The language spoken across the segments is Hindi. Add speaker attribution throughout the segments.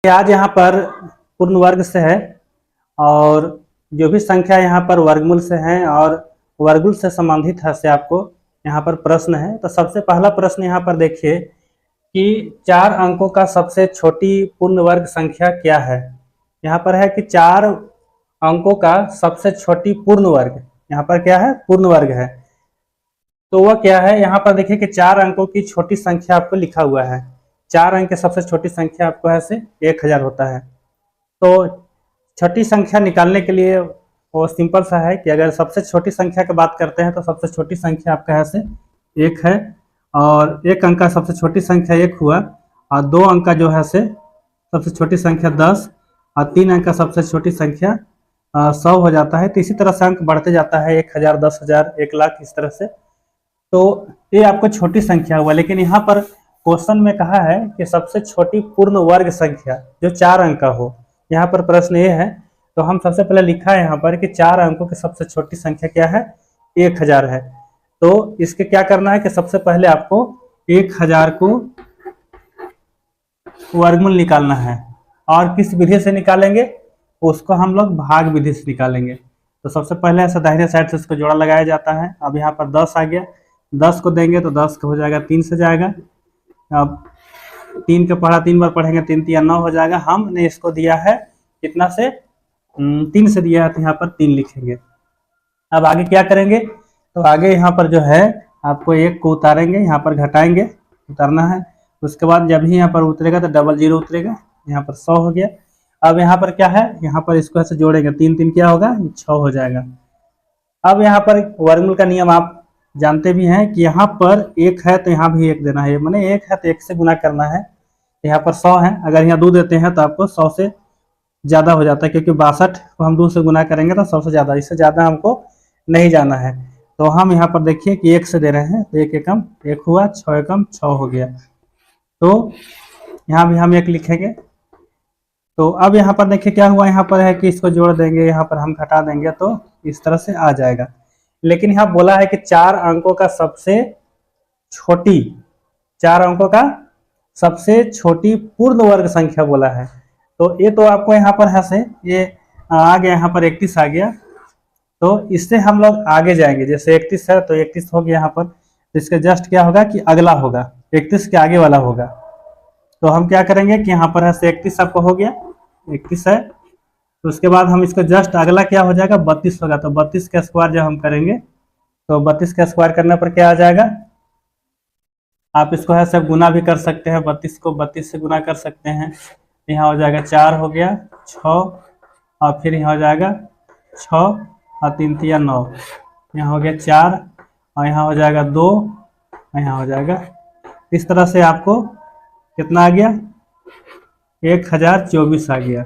Speaker 1: आज यहाँ पर पूर्ण वर्ग से है और जो भी संख्या यहाँ पर वर्गमूल से है और वर्गमूल से संबंधित है से आपको यहाँ पर प्रश्न है। तो सबसे पहला प्रश्न यहाँ पर देखिए कि 4 अंकों का सबसे छोटी पूर्ण वर्ग संख्या क्या है। यहाँ पर है कि 4 अंकों का सबसे छोटी पूर्ण वर्ग, यहाँ पर क्या है, पूर्ण वर्ग है। तो वह क्या है, यहाँ पर देखिए कि 4 अंकों की छोटी संख्या आपको लिखा हुआ है। 4 अंक की सबसे छोटी संख्या आपको ऐसे 1000 होता है। तो छोटी संख्या निकालने के लिए वो सिंपल सा है कि अगर सबसे छोटी संख्या की बात करते हैं तो सबसे छोटी संख्या आपका ऐसे 1 है और 1 अंक का सबसे छोटी संख्या 1 हुआ और 2 अंक का जो है से सबसे छोटी संख्या 10 और 3 अंक का सबसे छोटी संख्या 100 हो जाता है। तो इसी तरह से अंक बढ़ते जाता है 1000, 10,000, 1,00,000 इस तरह से। तो ये आपको छोटी संख्या हुआ, लेकिन यहाँ पर क्वेश्चन में कहा है कि सबसे छोटी पूर्ण वर्ग संख्या जो 4 अंक का हो। यहाँ पर प्रश्न ये है, तो हम सबसे पहले लिखा है यहाँ पर कि 4 अंकों की सबसे छोटी संख्या क्या है, 1000 है। तो इसके क्या करना है कि सबसे पहले आपको 1000 को वर्गमूल निकालना है और किस विधि से निकालेंगे, उसको हम लोग भाग विधि से निकालेंगे। तो सबसे पहले ऐसा दाहिने साइड से इसको जोड़ा लगाया जाता है। अब यहाँ पर 10 आ गया, 10 को देंगे तो 10 का हो जाएगा 3 से जाएगा। अब 3 का पढ़ा 3 बार पढ़ेंगे, 3 3 9 हो जाएगा। हमने इसको दिया है कितना से, 3 से दिया है, तो यहाँ पर 3 लिखेंगे। अब आगे क्या करेंगे, तो आगे यहाँ पर जो है आपको 1 को उतारेंगे, यहाँ पर घटाएंगे, उतारना है। उसके बाद जब भी यहाँ पर उतरेगा तो डबल 0 उतरेगा, यहाँ पर 100 हो गया। अब यहाँ पर क्या है, यहाँ पर इसको ऐसे जोड़ेंगे, 3 3 क्या होगा, 6 हो जाएगा। अब यहाँ पर वर्गमूल का नियम आप जानते भी हैं कि यहाँ पर 1 है तो यहाँ भी 1 देना है, माने 1 है तो 1 से गुना करना है। यहाँ पर 100 है, अगर यहाँ 2 देते हैं तो आपको 100 से ज़्यादा हो जाता है, क्योंकि 62 को हम 2 से गुना करेंगे तो 100 से ज़्यादा, इससे ज़्यादा हमको नहीं जाना है। तो हम यहाँ पर देखिए कि 1 से दे रहे हैं, तो 1 एकम 1 हुआ, 6 एकम 6 हो गया। तो यहाँ भी हम 1 लिखेंगे। तो अब यहाँ पर देखिए क्या हुआ, यहाँ पर है कि इसको जोड़ देंगे, यहाँ पर हम घटा देंगे तो इस तरह से आ जाएगा। लेकिन यहाँ बोला है कि 4 अंकों का सबसे छोटी, 4 अंकों का सबसे छोटी पूर्ण वर्ग संख्या बोला है। तो ये तो आपको यहाँ पर है से ये आ गया, यहाँ पर 31 आ गया। तो इससे हम लोग आगे जाएंगे, जैसे 31 है तो 31 हो गया यहाँ पर, तो इसके जस्ट क्या होगा कि अगला होगा, 31 के आगे वाला होगा। तो हम क्या करेंगे कि यहाँ पर है से 31 आपको हो गया, 31 है। तो उसके बाद हम इसको जस्ट अगला क्या हो जाएगा, 32 होगा। तो 32 का स्क्वायर जब हम करेंगे तो 32 का स्क्वायर करने पर क्या आ जाएगा, आप इसको है सब गुना भी कर सकते हैं, 32 को 32 से गुना कर सकते हैं। यहाँ हो जाएगा 4 हो गया, 6 और फिर यहाँ हो जाएगा 6 और 3 3 9, यहाँ हो गया 4 और यहाँ हो जाएगा 2 और यहाँ हो जाएगा। इस तरह से आपको कितना आ गया, 1024 आ गया।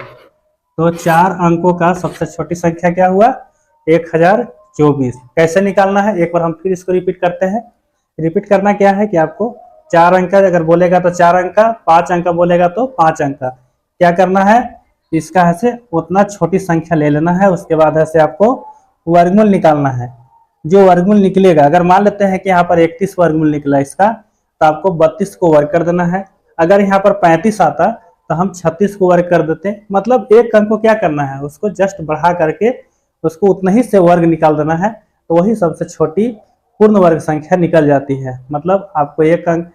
Speaker 1: तो 4 अंकों का सबसे छोटी संख्या क्या हुआ, 1024। कैसे निकालना है, एक बार हम फिर इसको रिपीट करते हैं। रिपीट करना क्या है कि आपको 4 अंक का अगर बोलेगा तो 4 अंक का, 5 अंक का बोलेगा तो 5 अंक का। क्या करना है, इसका है से उतना छोटी संख्या ले लेना है। उसके बाद है से आपको वर्गमूल निकालना है। जो वर्गमूल निकलेगा, अगर मान लेते हैं कि यहाँ पर 31 वर्गमूल निकला इसका, तो आपको 32 को वर्ग कर देना है। अगर यहाँ पर 35 आता तो हम 36 को वर्ग कर देते। मतलब एक अंक को क्या करना है, उसको जस्ट बढ़ा करके उसको उतना ही से वर्ग निकाल देना है, तो वही सबसे छोटी पूर्ण वर्ग संख्या निकल जाती है। मतलब आपको एक अंक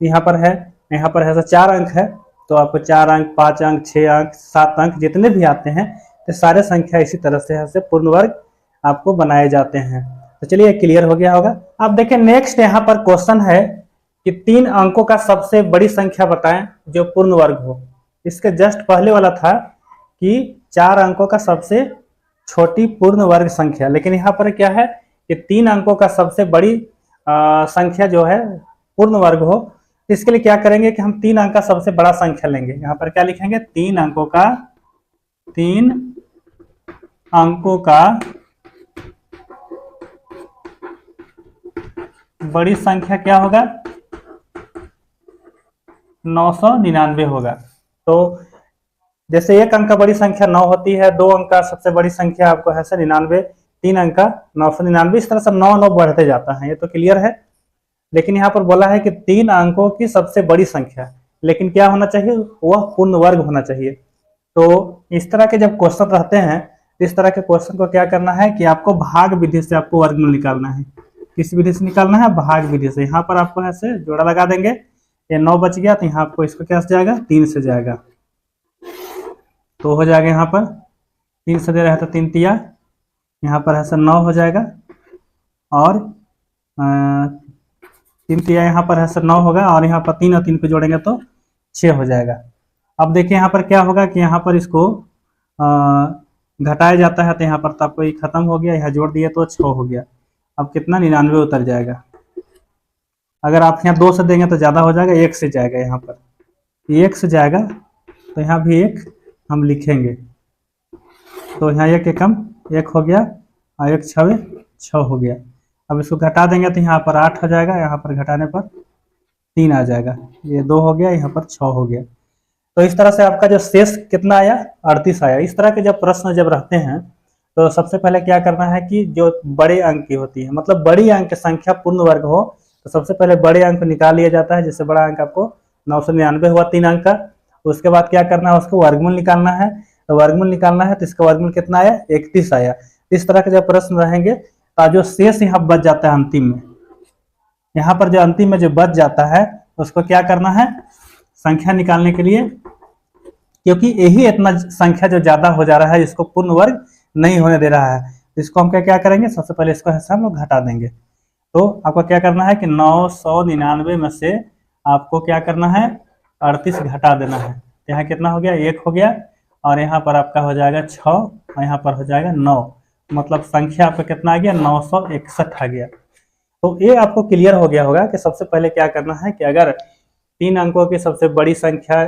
Speaker 1: यहाँ पर है, यहाँ पर है 4 अंक है, तो आपको 4 अंक, 5 अंक, 6 अंक, 7 अंक जितने भी आते हैं, तो सारे संख्या इसी तरह से पूर्ण वर्ग आपको बनाए जाते हैं। तो चलिए क्लियर हो गया होगा। अब देखिए नेक्स्ट यहाँ पर क्वेश्चन है कि 3 अंकों का सबसे बड़ी संख्या बताएं जो पूर्ण वर्ग हो। इसके जस्ट पहले वाला था कि 4 अंकों का सबसे छोटी पूर्ण वर्ग संख्या, लेकिन यहाँ पर क्या है कि 3 अंकों का सबसे बड़ी संख्या जो है पूर्ण वर्ग हो। इसके लिए क्या करेंगे कि हम 3 अंक का सबसे बड़ा संख्या लेंगे। यहाँ पर क्या लिखेंगे, 3 अंकों का बड़ी संख्या क्या होगा, 999 होगा। तो जैसे 1 अंक का बड़ी संख्या 9 होती है, 2 अंक का सबसे बड़ी संख्या आपको है 99, 3 अंक का 999, इस तरह से 9 9 बढ़ते जाता है। ये तो क्लियर है। लेकिन यहाँ पर बोला है कि 3 अंकों की सबसे बड़ी संख्या, लेकिन क्या होना चाहिए, वह पूर्ण वर्ग होना चाहिए। तो इस तरह के जब क्वेश्चन रहते हैं, इस तरह के क्वेश्चन को क्या करना है कि आपको भाग विधि से आपको वर्गमूल निकालना है। किस विधि से निकालना है, भाग विधि से। यहाँ पर आपको ऐसे जोड़ा लगा देंगे, ये 9 बच गया तो यहाँ आपको इसको क्या से जाएगा, 3 से जाएगा, तो हो जाएगा यहाँ पर 3 से दे रहा है तो 3 तिया, यहाँ पर ऐसा 9 हो जाएगा, और 3 तिया यहाँ पर ऐसा 9 होगा, और यहाँ पर 3 और 3 को जोड़ेंगे तो 6 हो जाएगा। अब देखिए यहाँ पर क्या होगा कि यहाँ पर इसको घटाया जाता है, तो यहाँ पर तो आपको ये खत्म हो गया, यहाँ जोड़ दिया तो 6 हो गया। अब कितना, 99 उतर जाएगा। अगर आप यहाँ 2 से देंगे तो ज़्यादा हो जाएगा, 1 से जाएगा, यहाँ पर 1 से जाएगा, तो यहाँ भी 1 हम लिखेंगे, तो यहाँ 1 एकम 1 हो गया, और 1 छवे 6 हो गया। अब इसको घटा देंगे तो यहाँ पर 8 हो जाएगा, यहाँ पर घटाने पर 3 आ जाएगा, ये 2 हो गया, यहाँ पर 6 हो गया। तो इस तरह से आपका जो शेष कितना आया, 38 आया। इस तरह के जब प्रश्न जब रहते हैं तो सबसे पहले क्या करना है कि जो बड़े अंक की होती है, मतलब बड़ी अंक संख्या पूर्ण वर्ग हो, तो सबसे पहले बड़े अंक निकाल लिया जाता है। जैसे बड़ा अंक आपको 999 हुआ 3 अंक का, उसके बाद क्या करना है, उसको वर्गमूल निकालना है। तो वर्गमूल निकालना है तो इसका वर्गमूल कितना आया, 31 आया। इस तरह के जब प्रश्न रहेंगे तो जो शेष यहाँ बच जाता है अंतिम में, यहाँ पर जो अंतिम में जो बच जाता है उसको क्या करना है, संख्या निकालने के लिए, क्योंकि यही इतना संख्या जो ज्यादा हो जा रहा है, इसको पूर्ण वर्ग नहीं होने दे रहा है, इसको हम क्या करेंगे, सबसे पहले इसको हिस्सा हम लोग घटा देंगे। तो आपको क्या करना है कि 999 में से आपको क्या करना है, 38 घटा देना है। यहाँ कितना हो गया, 1 हो गया, और यहाँ पर आपका हो जाएगा 6, और यहाँ पर हो जाएगा 9, मतलब संख्या आपका कितना आ गया, 961 आ गया। तो ये आपको क्लियर हो गया होगा कि सबसे पहले क्या करना है कि अगर 3 अंकों की सबसे बड़ी संख्या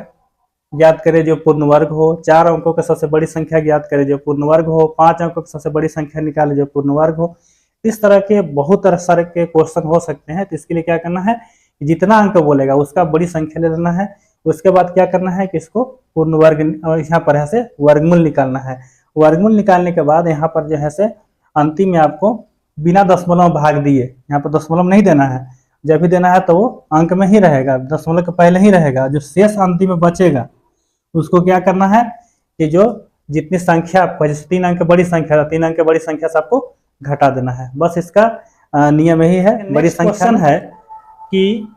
Speaker 1: ज्ञात करें जो पूर्ण वर्ग हो, 4 अंकों की सबसे बड़ी संख्या ज्ञात करें जो पूर्ण वर्ग हो, 5 अंकों की सबसे बड़ी संख्या निकाले जो पूर्ण वर्ग हो। इस तरह के बहुत सारे के क्वेश्चन हो सकते हैं। तो इसके लिए क्या करना है, जितना अंक बोलेगा उसका बड़ी संख्या ले लेना है। उसके बाद क्या करना है कि इसको पूर्ण वर्ग, यहाँ पर ऐसे वर्गमूल निकालना है। वर्गमूल निकालने के बाद यहाँ पर जो है से अंतिम में आपको बिना दशमलव भाग दिए, यहाँ पर दशमलव नहीं देना है, जब भी देना है तो वो अंक में ही रहेगा, दशमलव के पहले ही रहेगा। जो शेष अंतिम में बचेगा उसको क्या करना है कि जो जितनी संख्या आपको, जैसे 3 अंक बड़ी संख्या, 3 अंक बड़ी संख्या से आपको घटा देना है, बस इसका नियम यही है। बड़ी संख्या है कि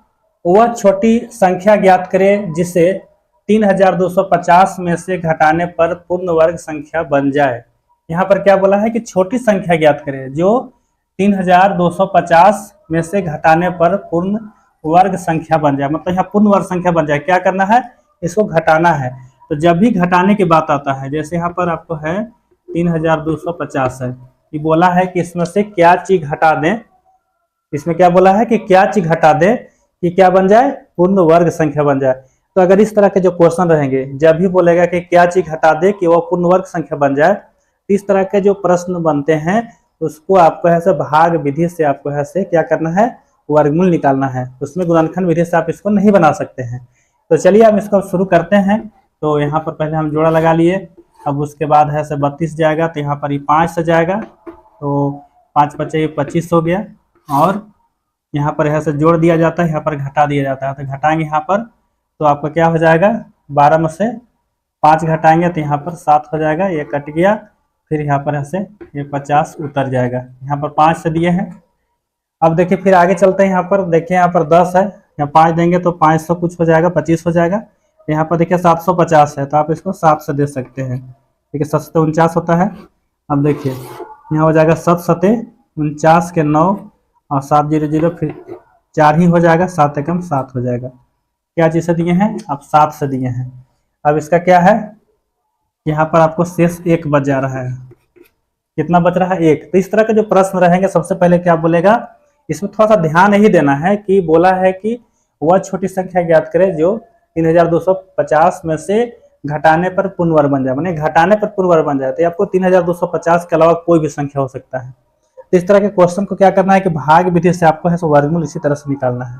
Speaker 1: वह छोटी संख्या ज्ञात करें जिसे 3250 में से घटाने पर पूर्ण वर्ग संख्या बन जाए। यहाँ पर क्या बोला है कि छोटी संख्या ज्ञात करें जो 3250 में से घटाने पर पूर्ण वर्ग संख्या बन जाए, मतलब यहाँ पूर्ण वर्ग संख्या बन जाए। क्या करना है, इसको घटाना है। तो जब भी घटाने की बात आता है, जैसे यहाँ पर आपको है 3250 है, ये बोला है कि इसमें से क्या चीज घटा दें, इसमें क्या बोला है कि क्या चीज घटा दें कि क्या बन जाए, पूर्ण वर्ग संख्या बन जाए। तो अगर इस तरह के जो क्वेश्चन रहेंगे, जब भी बोलेगा कि क्या चीज घटा दे कि वह पूर्ण वर्ग संख्या बन जाए, इस तरह के जो प्रश्न बनते हैं उसको आपको ऐसे भाग विधि से आपको ऐसे क्या करना है, वर्गमूल निकालना है। उसमें गुणनखंड विधि से आप इसको नहीं बना सकते हैं। तो चलिए हम इसको शुरू करते हैं। तो यहाँ पर पहले हम जोड़ा लगा लिए, अब उसके बाद है से 32 जाएगा, तो यहाँ पर ये 5 से जाएगा, तो 5 बचे ये 25 हो गया, और यहाँ पर यहाँ से जोड़ दिया जाता है, यहाँ पर घटा दिया जाता है। तो घटाएंगे यहाँ पर तो आपका क्या हो जाएगा, 12 में से 5 घटाएंगे तो यहाँ पर 7 हो जाएगा, ये कट गया, फिर यहाँ पर ऐसे ये 50 उतर जाएगा। यहाँ पर 5 से दिए हैं। अब देखिए फिर आगे चलते हैं। यहाँ पर देखिए यहाँ पर 10 है, यहाँ 5 देंगे तो 500 कुछ हो जाएगा, 25 हो जाएगा। यहाँ पर देखिए 750 है, तो आप इसको 7 से दे सकते हैं। देखिए 7 से 49 होता है। अब देखिए यहाँ हो जाएगा 7 सते 49 के 9 और 7 0 0, फिर 4 ही हो जाएगा, 7 एकम 7 हो जाएगा। क्या चीज़ से दिए हैं, अब 7 से दिए हैं। अब इसका क्या है, यहाँ पर आपको शेष 1 बच जा रहा है। कितना बच रहा है, 1। तो इस तरह के जो प्रश्न रहेंगे, सबसे पहले क्या बोलेगा, इसमें थोड़ा सा ध्यान नहीं देना है कि बोला है कि वह छोटी संख्या ज्ञात करे जो 3250 में से घटाने पर पूर्ण वर्ग बन जाए, माने घटाने पर पूर्ण वर्ग बन जाए। तो आपको 3250 के अलावा कोई भी संख्या हो सकता है। तो इस तरह के क्वेश्चन को क्या करना है कि भाग विधि से आपको है सो वर्गमूल इसी तरह से निकालना है।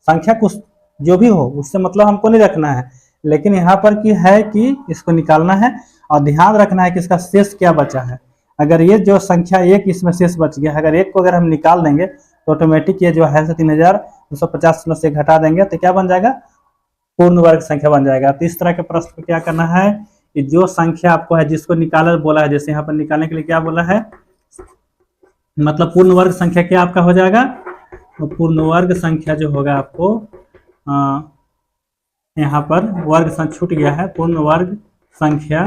Speaker 1: संख्या कुछ जो भी हो उससे मतलब हमको नहीं रखना है, लेकिन यहाँ पर की है कि इसको निकालना है और ध्यान रखना है कि इसका शेष क्या बचा है। अगर ये जो संख्या 1 इसमें शेष बच गया, अगर 1 को अगर हम निकाल देंगे तो ऑटोमेटिक ये जो है 3250 में से घटा देंगे तो क्या बन जाएगा, पूर्ण वर्ग संख्या बन जाएगा। तो इस तरह के प्रश्न को क्या करना है कि जो संख्या आपको है जिसको निकालना बोला है, जैसे यहाँ पर निकालने के लिए क्या बोला है, मतलब पूर्ण वर्ग संख्या क्या आपका हो जाएगा, तो पूर्ण वर्ग संख्या जो होगा आपको यहाँ पर वर्ग संख्या छूट गया है, पूर्ण वर्ग संख्या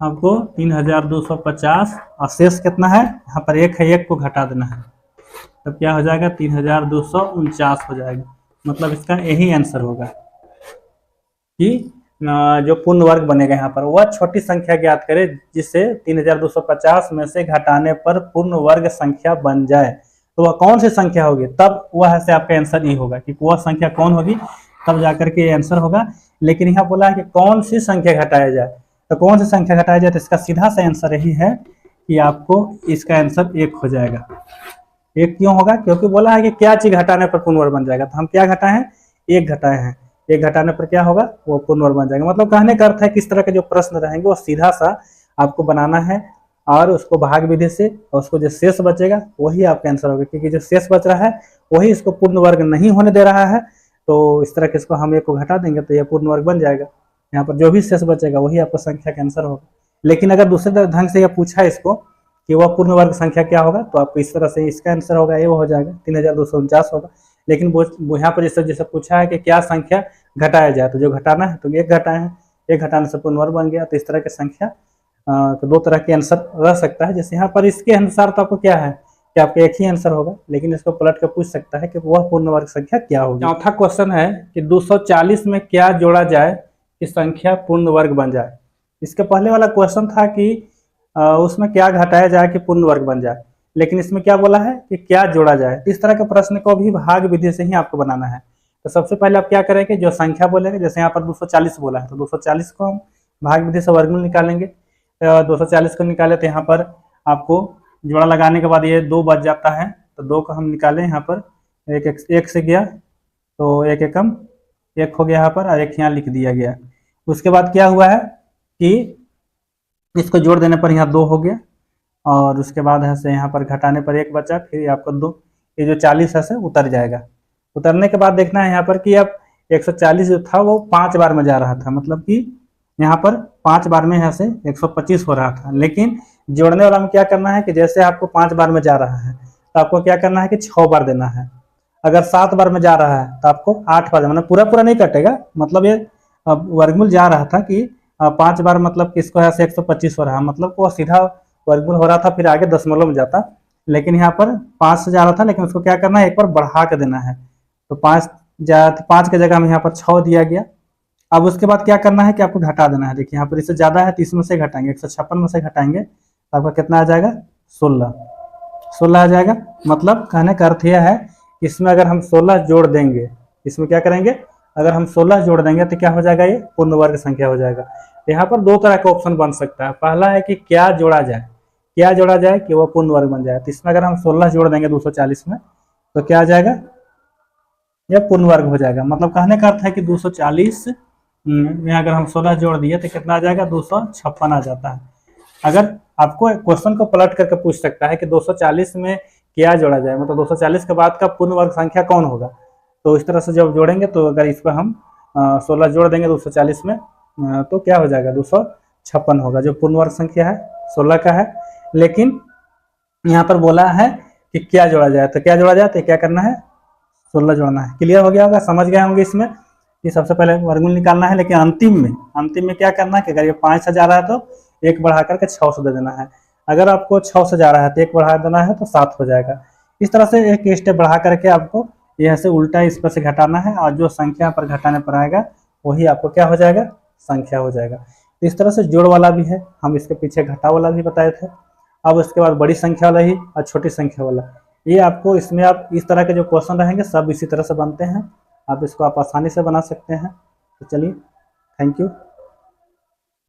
Speaker 1: आपको 3250 और शेष कितना है, यहाँ पर एक है, एक को घटा देना है, तब क्या हो जाएगा 3249 हो जाएगा। मतलब इसका यही आंसर होगा कि जो पूर्ण वर्ग बनेगा यहाँ पर वह छोटी संख्या ज्ञात करे जिससे 3250 में से घटाने पर पूर्ण वर्ग संख्या बन जाए। तो वह कौन सी संख्या होगी, तब वह से आपका आंसर नहीं होगा कि वह संख्या कौन होगी, तब जाकर के आंसर होगा। लेकिन यहाँ बोला है कि कौन सी संख्या घटाया जाए, तो कौन सी संख्या घटाया जाए, तो इसका सीधा सा आंसर यही है कि आपको इसका आंसर 1 हो जाएगा। 1 क्यों होगा, क्योंकि बोला है कि क्या चीज घटाने पर पूर्ण वर्ग बन जाएगा, तो हम क्या घटाए हैं, 1 घटाए हैं, 1 घटाने पर क्या होगा, वो पूर्ण वर्ग बन जाएगा। मतलब कहने का अर्थ है किस तरह के जो प्रश्न रहेंगे वो सीधा सा आपको बनाना है और उसको भाग विधि से, और उसको जो शेष बचेगा वही आपका आंसर होगा, क्योंकि जो शेष बच रहा है वही इसको पूर्ण वर्ग नहीं होने दे रहा है। तो इस तरह के इसको हम 1 को घटा देंगे तो यह पूर्ण वर्ग बन जाएगा। यहाँ पर जो भी शेष बचेगा वही आपका संख्या का आंसर होगा। लेकिन अगर दूसरे ढंग से यह पूछा इसको कि वह पूर्ण वर्ग संख्या क्या होगा, तो आपको इस तरह से इसका आंसर होगा ये हो जाएगा 3249 होगा। लेकिन वो यहाँ पर जैसे पूछा है कि क्या संख्या घटाया जाए, तो जो घटाना है तो 1 घटाए हैं, 1 घटाने से पूर्ण वर्ग बन गया। तो इस तरह की संख्या तो 2 तरह के आंसर रह सकता है। जैसे यहाँ पर इसके अनुसार तो आपको क्या है कि आपका एक ही आंसर होगा, लेकिन इसको पलट कर पूछ सकता है कि वह पूर्ण वर्ग संख्या क्या होगी। चौथा क्वेश्चन है कि 240 में क्या जोड़ा जाए कि संख्या पूर्ण वर्ग बन जाए। इसके पहले वाला क्वेश्चन था कि उसमें क्या घटाया जाए कि पूर्ण वर्ग बन जाए, लेकिन इसमें क्या बोला है कि क्या जोड़ा जाए। इस तरह के प्रश्न को भी भाग विधि से ही आपको बनाना है। तो सबसे पहले आप क्या करेंगे, जो संख्या बोलेंगे, जैसे यहाँ पर 240 बोला है तो 240 को हम भाग विधि से वर्गमूल निकालेंगे। 240 को निकाले तो यहाँ पर आपको जोड़ा लगाने के बाद ये 2 बच जाता है, तो 2 को हम निकाले यहाँ पर, एक से गया तो 1 एकम 1 हो गया यहाँ पर, और 1 यहाँ लिख दिया गया। उसके बाद क्या हुआ है कि इसको जोड़ देने पर यहाँ 2 हो गया, और उसके बाद है से यहाँ पर घटाने पर 1 बचा, फिर आपको 2, ये जो 40 है से उतर जाएगा। उतरने के बाद देखना है यहाँ पर कि अब 140 जो था वो 5 बार में जा रहा था, मतलब कि यहाँ पर 5 बार में यहाँ से 125 हो रहा था। लेकिन जोड़ने वाला में क्या करना है कि जैसे आपको 5 बार में जा रहा है तो आपको क्या करना है कि 6 बार देना है। अगर 7 बार में जा रहा है तो आपको 8 बार, मतलब पूरा नहीं कटेगा। मतलब ये वर्गमूल जा रहा था कि 5 बार, मतलब किसको यहाँ से 125 हो रहा है, मतलब वो सीधा वर्गमूल हो रहा था, फिर आगे दशमलव में जाता। लेकिन यहाँ पर 5 से जा रहा था, लेकिन उसको क्या करना है, एक बार बढ़ा के देना है। तो 5 की जगह में यहाँ पर 6 दिया गया। अब उसके बाद क्या करना है कि आपको घटा देना है। देखिए यहाँ पर इससे ज्यादा है तो इसमें से घटाएंगे, 156 में से घटाएंगे तो आपका कितना आ जाएगा, 16 आ जाएगा। मतलब कहने का अर्थ यह है कि इसमें अगर हम 16 जोड़ देंगे, इसमें क्या करेंगे, अगर हम 16 जोड़ देंगे तो क्या हो जाएगा, ये पूर्ण वर्ग संख्या हो जाएगा। यहाँ पर 2 तरह का ऑप्शन बन सकता है। पहला है कि क्या जोड़ा जाए कि वो पूर्ण वर्ग बन जाए। तो इसमें अगर हम 16 जोड़ देंगे 240 में तो क्या आ जाएगा, यह पूर्ण वर्ग हो जाएगा। मतलब कहने का अर्थ है कि 240 में अगर हम 16 जोड़ दिए तो कितना आ जाएगा, 256 आ जाता है। अगर आपको क्वेश्चन को पलट करके पूछ सकता है कि 240 में क्या जोड़ा जाए, मतलब 240 के बाद का पूर्ण वर्ग संख्या कौन होगा, तो इस तरह से जब जोड़ेंगे तो अगर इस पर हम 16 जोड़ देंगे 240 में तो क्या हो जाएगा, 256 होगा, जो पूर्ण वर्ग संख्या है 16 का है। लेकिन यहाँ पर बोला है कि क्या जोड़ा जाए, तो क्या जोड़ा जाए, तो क्या करना है, 16 जोड़ना है। क्लियर हो गया होगा, समझ गए होंगे इसमें कि सबसे पहले वर्गमूल निकालना है। लेकिन अंतिम में क्या करना है कि अगर ये 5 से जा रहा है तो 1 बढ़ा करके 6 से दे देना है। अगर आपको 6 से जा रहा है तो 1 बढ़ा देना है तो 7 हो जाएगा। इस तरह से एक स्टेप बढ़ा करके आपको यहाँ से उल्टा इस पर से घटाना है, और जो संख्या पर घटाने पर आएगा वही आपको क्या हो जाएगा, संख्या हो जाएगा। इस तरह से जोड़ वाला भी है, हम इसके पीछे घटा वाला भी बताए थे। अब उसके बाद बड़ी संख्या वाला ही और छोटी संख्या वाला, ये आपको इसमें आप इस तरह के जो क्वेश्चन रहेंगे सब इसी तरह से बनते हैं। आप इसको आप आसानी से बना सकते हैं। तो चलिए, थैंक यू।